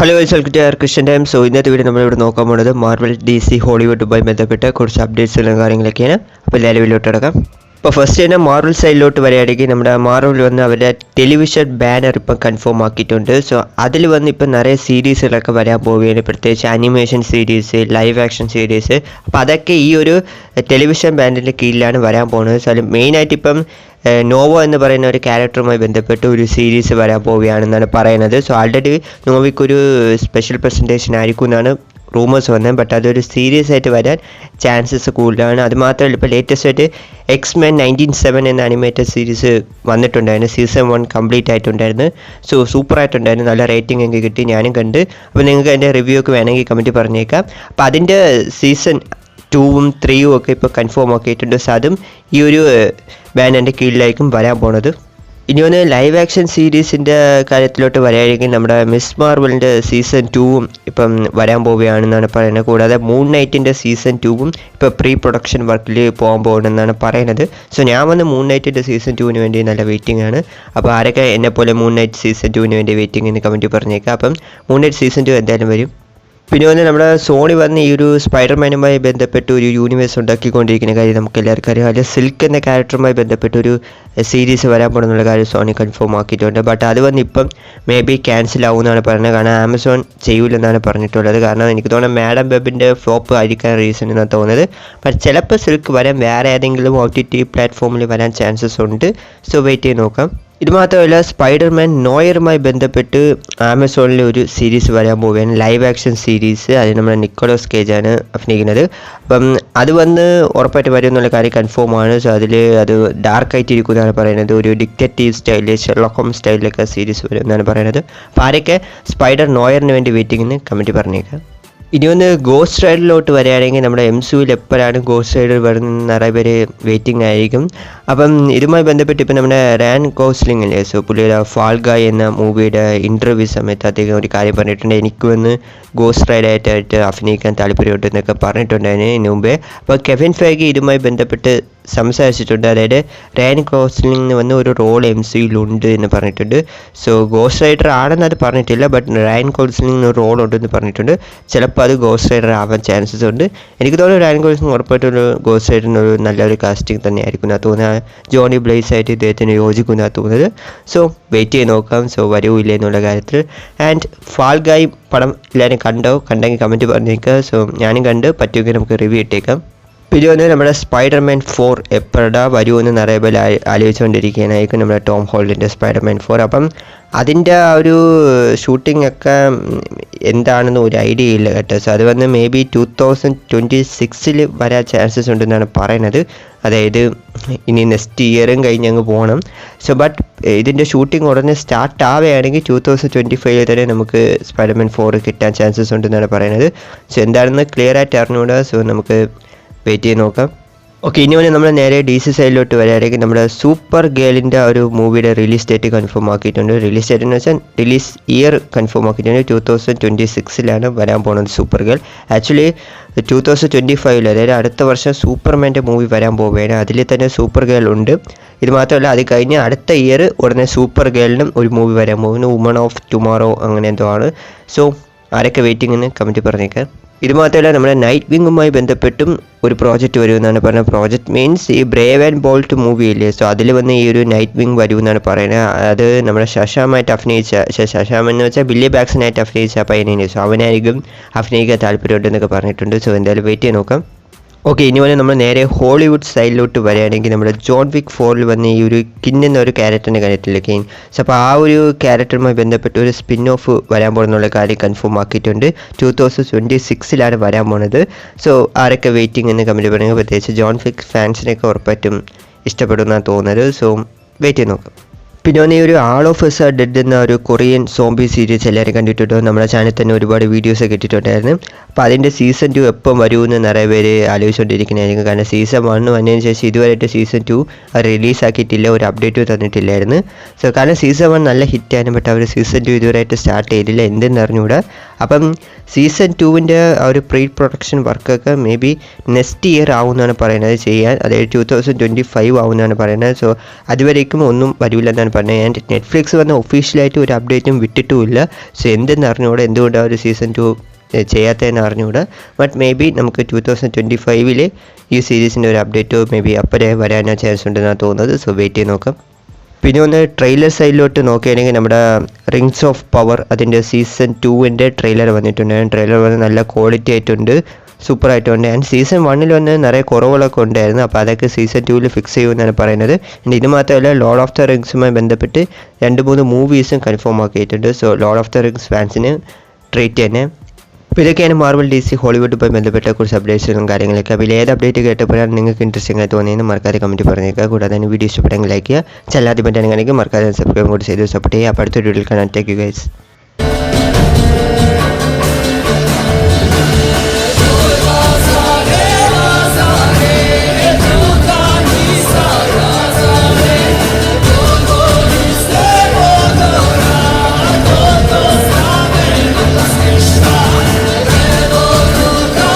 Hello welcome to Christian time. So ഇന്നത്തെ video നമ്മളിവിടെ നോക്കാൻ പോകുന്നത് മാർവൽ DC ഹോളിവുഡുമായി ബന്ധപ്പെട്ട കുറച്ച് അപ്ഡേറ്റ്സുകളും കാര്യങ്ങളൊക്കെയാണ്. അപ്പോൾ എല്ലാവരും വീഡിയോട്ട് കിടക്കാം. ഇപ്പോൾ ഫസ്റ്റ് തന്നെ മാർവൽ സൈഡിലോട്ട് വരികയാണെങ്കിൽ നമ്മുടെ മാർവൽ വന്ന് അവരുടെ ടെലിവിഷൻ ബാനർ ഇപ്പം കൺഫേം ആക്കിയിട്ടുണ്ട്. സോ അതിൽ വന്ന് ഇപ്പം നിറയെ സീരീസുകളൊക്കെ വരാൻ പോവുകയാണ്, പ്രത്യേകിച്ച് animation series, live action series. അപ്പോൾ അതൊക്കെ ഈ ഒരു ടെലിവിഷൻ ബാനറിൻ്റെ കീഴിലാണ് വരാൻ പോകുന്നത്. സോ അതിൽ മെയിനായിട്ട് ഇപ്പം നോവോ എന്ന് പറയുന്ന ഒരു ക്യാരക്ടറുമായി ബന്ധപ്പെട്ട് ഒരു സീരീസ് വരാൻ പോവുകയാണെന്നാണ് പറയുന്നത്. സോ ആൾറെഡി നോവയ്ക്കൊരു സ്പെഷ്യൽ പ്രസൻറ്റേഷൻ ആയിരിക്കും എന്നാണ് റൂമേഴ്സ് വന്നത്. ബട്ട് അതൊരു സീരീസ് ആയിട്ട് വരാൻ ചാൻസസ് കൂടുതലാണ്. അതുമാത്രമല്ല ഇപ്പോൾ ലേറ്റസ്റ്റ് ആയിട്ട് X-Men 1997 എന്ന അനിമേറ്റഡ് സീരീസ് വന്നിട്ടുണ്ടായിരുന്നു. സീസൺ 1 കംപ്ലീറ്റ് ആയിട്ടുണ്ടായിരുന്നു. സോ സൂപ്പറായിട്ടുണ്ടായിരുന്നു, നല്ല റേറ്റിംഗ് എനിക്ക് കിട്ടി, ഞാനും കണ്ട്. അപ്പോൾ നിങ്ങൾക്ക് അതിൻ്റെ റിവ്യൂ ഒക്കെ വേണമെങ്കിൽ കമൻറ്റ് പറഞ്ഞേക്കാം. അപ്പോൾ അതിൻ്റെ സീസൺ 2ഉം 3ഉം ഒക്കെ ഇപ്പോൾ കൺഫേം ആക്കിയിട്ടുണ്ട്. സോ അതും ഈ ഒരു ബാനറിൻ്റെ കീഴിലായിരിക്കും വരാൻ പോണത്. ഇനി ഒന്ന് ലൈവ് ആക്ഷൻ സീരീസിൻ്റെ കാര്യത്തിലോട്ട് വരികയാണെങ്കിൽ നമ്മുടെ മിസ് മാർവലിൻ്റെ സീസൺ 2ഉം ഇപ്പം വരാൻ പോവുകയാണെന്നാണ് പറയുന്നത്. കൂടാതെ മൂൺ നൈറ്റിൻ്റെ സീസൺ 2ഉം ഇപ്പോൾ പ്രീ പ്രൊഡക്ഷൻ വർക്കിൽ പോകാൻ പോകുമെന്നാണ് പറയുന്നത്. സോ ഞാൻ വന്ന് മൂൺ നൈറ്റിൻ്റെ സീസൺ 2വിന് വേണ്ടി നല്ല വെയിറ്റിംഗ് ആണ്. അപ്പോൾ ആരൊക്കെ എന്നെപ്പോലെ മൂൺ നൈറ്റ് സീസൺ 2വിന് വേണ്ടി വെയിറ്റിംഗ് എന്ന് കമൻറ്റ് പറഞ്ഞേക്കാം. അപ്പം മൂൺ നൈറ്റ് സീസൺ 2 എന്തായാലും വരും. പിന്നെ വന്ന് നമ്മുടെ സോണി വന്ന് ഈ ഒരു സ്പൈഡർമാനുമായി ബന്ധപ്പെട്ട് ഒരു യൂണിവേഴ്സ് ഉണ്ടാക്കിക്കൊണ്ടിരിക്കുന്ന കാര്യം നമുക്ക് എല്ലാവർക്കും അറിയാം. അതിൽ സിൽക്ക് എന്ന ക്യാരക്ടറുമായി ബന്ധപ്പെട്ടൊരു സീരീസ് വരാൻ പോകുന്നുള്ള കാര്യം സോണി കൺഫേം ആക്കിയിട്ടുണ്ട്. ബട്ട് അത് വന്ന് ഇപ്പം മേ ബി ക്യാൻസൽ ആവുമെന്നാണ് പറയുന്നത്. കാരണം ആമസോൺ ചെയ്യൂലെന്നാണ് പറഞ്ഞിട്ടുള്ളത്. കാരണം എനിക്ക് തോന്നുന്നത് മാഡം വെബിൻ്റെ ഫ്ലോപ്പ് ആയിരിക്കാൻ റീസൺ എന്നാണ് തോന്നുന്നത്. ബട്ട് ചിലപ്പോൾ സിൽക്ക് വരാൻ വേറെ ഏതെങ്കിലും OTT പ്ലാറ്റ്ഫോമിൽ വരാൻ ചാൻസസ് ഉണ്ട്. സോ വെയിറ്റ് ചെയ്ത് നോക്കാം. ഇത് മാത്രമല്ല സ്പൈഡർമാൻ നോയറുമായി ബന്ധപ്പെട്ട് ആമസോണിൽ ഒരു സീരീസ് വരാൻ പോവുകയാണ്, ലൈവ് ആക്ഷൻ സീരീസ്. അത് നമ്മുടെ നിക്കോളസ് കേജാണ് അഭിനയിക്കുന്നത്. അപ്പം അത് വന്ന് ഉറപ്പായിട്ട് വരും എന്നുള്ള കാര്യം കൺഫേം ആണ്. സോ അതിൽ അത് ഡാർക്കായിട്ട് ഇരിക്കുന്നതാണ് പറയുന്നത്. ഒരു ഡിറ്റക്റ്റീവ് സ്റ്റൈലിൽ, ഷെർലോക്ക് ഹോംസ് സ്റ്റൈലിലൊക്കെ സീരീസ് വരും എന്നാണ് പറയുന്നത്. അപ്പോൾ ആരൊക്കെ സ്പൈഡർ നോയറിന് വേണ്ടി വെയിറ്റിംഗ് എന്ന് കമൻറ്റ് പറഞ്ഞേക്കാം. ഇനി ഒന്ന് ഗോസ്റ്റ് റൈഡറിലോട്ട് വരികയാണെങ്കിൽ നമ്മുടെ MCUവിൽ എപ്പോഴാണ് ഗോസ്റ്റ് റൈഡർ വരുന്നത് നിറയെ പേര് വെയിറ്റിംഗ് ആയിരിക്കും. അപ്പം ഇതുമായി ബന്ധപ്പെട്ട് ഇപ്പം നമ്മുടെ റയാൻ ഗോസ്ലിംഗ് അല്ലേ, സോ പുള്ളിയുടെ ഫാൾ ഗായ് എന്ന മൂവിയുടെ ഇൻ്റർവ്യൂ സമയത്ത് അദ്ദേഹം ഒരു കാര്യം പറഞ്ഞിട്ടുണ്ട്. എനിക്ക് വന്ന് ഗോസ്റ്റ് റൈഡറായിട്ട് അഭിനയിക്കാൻ താല്പര്യമുണ്ട് എന്നൊക്കെ പറഞ്ഞിട്ടുണ്ടായിരുന്നു ഇതിന് മുമ്പേ. അപ്പോൾ കെവിൻ ഫെയ്ഗി ഇതുമായി ബന്ധപ്പെട്ട് സംസാരിച്ചിട്ടുണ്ട്. അതായത് റയാൻ ഗോസ്ലിംഗിന് വന്ന് ഒരു റോൾ MCUവിലുണ്ട് എന്ന് പറഞ്ഞിട്ടുണ്ട്. സോ ഗോസ്റ്റ് റൈഡർ ആണെന്ന് അത് പറഞ്ഞിട്ടില്ല, ബട്ട് റയാൻ ഗോസ്ലിംഗിന് ഒരു റോൾ ഉണ്ടെന്ന് പറഞ്ഞിട്ടുണ്ട്. ചിലപ്പോൾ അത് ഗോസ്റ്റ് റൈഡർ ആവാൻ ചാൻസസ് ഉണ്ട്. എനിക്ക് തോന്നുന്നു റയാൻ ഗോസ്ലിംഗ് ഉറപ്പായിട്ടൊരു ഗോസ്റ്റ് റൈഡറിനൊരു നല്ലൊരു കാസ്റ്റിംഗ് തന്നെയായിരിക്കും എന്നാണ് തോന്നുന്നത്. ജോണി ബ്ലേസ് ആയിട്ട് ഇദ്ദേഹത്തിന് യോജിക്കുന്നതാണ് തോന്നുന്നത്. സോ വെയിറ്റ് ചെയ്ത് നോക്കാം സോ വരൂ ഇല്ല എന്നുള്ള കാര്യത്തിൽ. ആൻഡ് ഫാൾ ഗായ് പടം എല്ലാവരും കണ്ടെങ്കിൽ കമൻറ്റ് പറഞ്ഞേക്കുക. സോ ഞാനും കണ്ട് പറ്റുമെങ്കിൽ നമുക്ക് റിവ്യൂ ഇട്ടേക്കാം. പിന്നെ വന്ന് നമ്മുടെ സ്പൈഡർമാൻ 4 എപ്പോഴാ വരുമെന്ന് നിറയെ പേര് ആലോചിച്ചുകൊണ്ടിരിക്കുകയായിരിക്കും നമ്മുടെ ടോം ഹോളണ്ടിൻ്റെ സ്പൈഡർമാൻ 4. അപ്പം അതിൻ്റെ ആ ഒരു ഷൂട്ടിംഗ് ഒക്കെ എന്താണെന്ന് ഒരു ഐഡിയ ഇല്ല കേട്ടോ. സോ അത് വന്ന് മേ ബി 2026 വരാൻ ചാൻസസ് ഉണ്ടെന്നാണ് പറയുന്നത്. അതായത് ഇനി നെക്സ്റ്റ് ഇയറും കഴിഞ്ഞ് അങ്ങ് പോകണം. സോ ബട്ട് ഇതിൻ്റെ ഷൂട്ടിംഗ് ഉടനെ സ്റ്റാർട്ട് ആവുകയാണെങ്കിൽ 2025 തന്നെ നമുക്ക് സ്പൈഡർമാൻ 4 കിട്ടാൻ ചാൻസസ് ഉണ്ടെന്നാണ് പറയുന്നത്. സോ എന്താണെന്ന് ക്ലിയർ ആയിട്ട് അറിഞ്ഞുകൂടാ. സോ നമുക്ക് വെയിറ്റ് ചെയ്ത് നോക്കാം. ഓക്കെ, ഇനി വന്ന് നമ്മൾ നേരെ DC സൈഡിലോട്ട് വരികയാണെങ്കിൽ നമ്മുടെ സൂപ്പർ ഗേളിൻ്റെ ഒരു മൂവിയുടെ റിലീസ് ഡേറ്റ് കൺഫേം ആക്കിയിട്ടുണ്ട്. റിലീസ് ഡേറ്റ് എന്ന് വെച്ചാൽ റിലീസ് ഇയർ കൺഫേം ആക്കിയിട്ടുണ്ട്. 2026 വരാൻ പോകുന്നത് സൂപ്പർ ഗേൾ. ആക്ച്വലി 2025 അതായത് അടുത്ത വർഷം സൂപ്പർമാൻ്റെ മൂവി വരാൻ പോവുകയാണ്. അതിൽ തന്നെ സൂപ്പർ ഗേൾ ഉണ്ട്. ഇത് മാത്രമല്ല അത് കഴിഞ്ഞ് അടുത്ത ഇയർ ഉടനെ സൂപ്പർ ഗേളിനും ഒരു മൂവി വരാൻ പോകുന്നു, വുമൺ ഓഫ് ടുമോറോ അങ്ങനെ എന്തോ ആണ്. സോ ആരൊക്കെ വെയിറ്റിംഗ് എന്ന് കമൻറ്റ് പറഞ്ഞേക്കാം. ഇത് മാത്രമല്ല നമ്മുടെ നൈറ്റ് വിങ്ങുമായി ബന്ധപ്പെട്ടും ഒരു പ്രോജക്റ്റ് വരുമെന്നാണ് പറയുന്നത്. പ്രോജക്റ്റ് മീൻസ് ഈ ബ്രേവ് ആൻഡ് ബോൾട്ട് മൂവി ഇല്ലേ, സോ അതിൽ വന്ന് ഈ ഒരു നൈറ്റ് വിങ് വരുമെന്നാണ് പറയുന്നത്. അത് നമ്മുടെ ശശാമായിട്ട് ശശാം എന്ന് വെച്ചാൽ ബില്ലി ബാക്സനായിട്ട് അഭിനയിച്ച പയ്യനെ, സോ അവനായിരിക്കും അഭിനയിക്കാൻ താല്പര്യമുണ്ടെന്നൊക്കെ പറഞ്ഞിട്ടുണ്ട്. സോ എന്തായാലും വെയിറ്റ് ചെയ്ത് നോക്കാം. ഓക്കെ, ഇനി വന്ന് നമ്മൾ നേരെ ഹോളിവുഡ് സൈഡിലോട്ട് വരികയാണെങ്കിൽ നമ്മുടെ ജോൺ വിക്ക് 4 വന്ന് ഈ ഒരു കിൻ എന്നൊരു ക്യാരക്ടറിൻ്റെ കാര്യത്തിലേക്ക് കെയിൻ. സോ അപ്പോൾ ആ ഒരു ക്യാരക്ടറുമായി ബന്ധപ്പെട്ട് ഒരു സ്പിൻ ഓഫ് വരാൻ പോകുന്നുള്ള കാര്യം കൺഫേം ആക്കിയിട്ടുണ്ട്. 2026 വരാൻ പോകുന്നത്. സോ ആരൊക്കെ വെയിറ്റിംഗ് എന്ന് കമൻറ്റ് പറയുന്നത്, പ്രത്യേകിച്ച് ജോൺ വിക്ക് ഫാൻസിനെയൊക്കെ ഉറപ്പായിട്ടും ഇഷ്ടപ്പെടുമെന്നാണ് തോന്നുന്നത്. സോ വെയിറ്റ് ചെയ്ത് നോക്കാം. പിന്നെ വന്ന് ഈ ഒരു all of S R dead എന്ന ഒരു കൊറിയൻ സോംബി സീരീസ് എല്ലാവരും കണ്ടിട്ടുണ്ടോ? നമ്മുടെ ചാനൽ തന്നെ ഒരുപാട് വീഡിയോസൊക്കെ ഇട്ടിട്ടുണ്ടായിരുന്നു. അപ്പോൾ അതിൻ്റെ സീസൺ 2 എപ്പം വരുമെന്ന് നിറയെ പേര് ആലോചിച്ചുകൊണ്ടിരിക്കുന്നതായിരിക്കും. കാരണം സീസൺ 1 വന്നതിന് ശേഷം ഇതുവരെയായിട്ട് സീസൺ 2 റിലീസാക്കിയിട്ടില്ല, ഒരു അപ്ഡേറ്റ് തന്നിട്ടില്ലായിരുന്നു. സോ കാരണം സീസൺ 1 നല്ല ഹിറ്റായിരുന്നു, ബട്ട് അവർ സീസൺ 2 ഇതുവരെയായിട്ട് സ്റ്റാർട്ട് ചെയ്തില്ല, എന്തെന്ന് അറിഞ്ഞുകൂടാ. അപ്പം സീസൺ 2-ൻ്റെ ആ ഒരു പ്രീ പ്രൊഡക്ഷൻ വർക്കൊക്കെ മേ ബി നെക്സ്റ്റ് ഇയർ ആവുമെന്നാണ് പറയുന്നത് ചെയ്യാൻ, അതായത് 2025 ആവുമെന്നാണ് പറയുന്നത്. സോ അതുവരേക്കും ഒന്നും വരില്ലെന്നാണ് പറയുന്നത്. ആൻഡ് നെറ്റ്ഫ്ലിക്സ് വന്ന ഒഫീഷ്യലായിട്ട് ഒരു അപ്ഡേറ്റും വിട്ടിട്ടുമില്ല. സോ എന്തെന്ന് അറിഞ്ഞുകൂടെ, എന്തുകൊണ്ടാണ് ഒരു സീസൺ 2 ചെയ്യാത്തതെന്ന് അറിഞ്ഞുകൂടെ. ബട്ട് മേ ബി നമുക്ക് 2025 ഈ സീരീസിൻ്റെ ഒരു അപ്ഡേറ്റോ മേ ബി അപ്പോഴേ വരാനോ ചാൻസ് ഉണ്ടെന്നാണ് തോന്നുന്നത്. സോ വെയിറ്റ് ചെയ്ത് നോക്കാം. പിന്നെ ഒന്ന് ട്രെയിലർ സൈഡിലോട്ട് നോക്കുകയാണെങ്കിൽ നമ്മുടെ റിങ്സ് ഓഫ് പവർ അതിൻ്റെ സീസൺ 2-ൻ്റെ ട്രെയിലർ വന്നിട്ടുണ്ട്. ട്രെയിലർ വന്ന് നല്ല ക്വാളിറ്റി ആയിട്ടുണ്ട്, സൂപ്പറായിട്ടുണ്ട്. ആൻഡ് സീസൺ 1-ൽ വന്ന് നിറയെ കുറവുകളൊക്കെ ഉണ്ടായിരുന്നു. അപ്പോൾ അതൊക്കെ സീസൺ 2-ൽ ഫിക്സ് ചെയ്യുമെന്നാണ് പറയുന്നത്. ആൻഡ് ഇത് മാത്രമല്ല, ലോർഡ് ഓഫ് ദ റിങ്സുമായി ബന്ധപ്പെട്ട് 2-3 മൂവീസും കൺഫേം ആക്കിയിട്ടുണ്ട്. So Lord of the Rings ഫാൻസിന് ട്രീറ്റ് തന്നെ. അപ്പോൾ ഇതൊക്കെയാണ് മാർവൽ DC ഹോളിവുഡുമായി ബന്ധപ്പെട്ട കുറച്ച് അപ്ഡേറ്റ്സും കാര്യങ്ങളൊക്കെ. അപ്പോൾ ഏത് അപ്ഡേറ്റ് കേട്ടപ്പോഴാണ് നിങ്ങൾക്ക് ഇൻട്രസ്റ്റിംഗ് ആയി തോന്നിയെന്ന് മറക്കാതെ കമൻറ്റ് പറഞ്ഞേക്കുക. കൂടാതെ വീഡിയോ ഇഷ്ടപ്പെട്ടെങ്കിൽ ലൈക്ക് ചെയ്യുക, ചല്ലാതെ പറ്റാണെങ്കിൽ മറക്കാതെ സബ്സ്ക്രൈബ് കൂടി ചെയ്ത് സപ്പോർട്ട് ചെയ്യുക. അപ്പോൾ അടുത്തൊരു വീഡിയോയിൽ കാണാൻ. Thank you guys.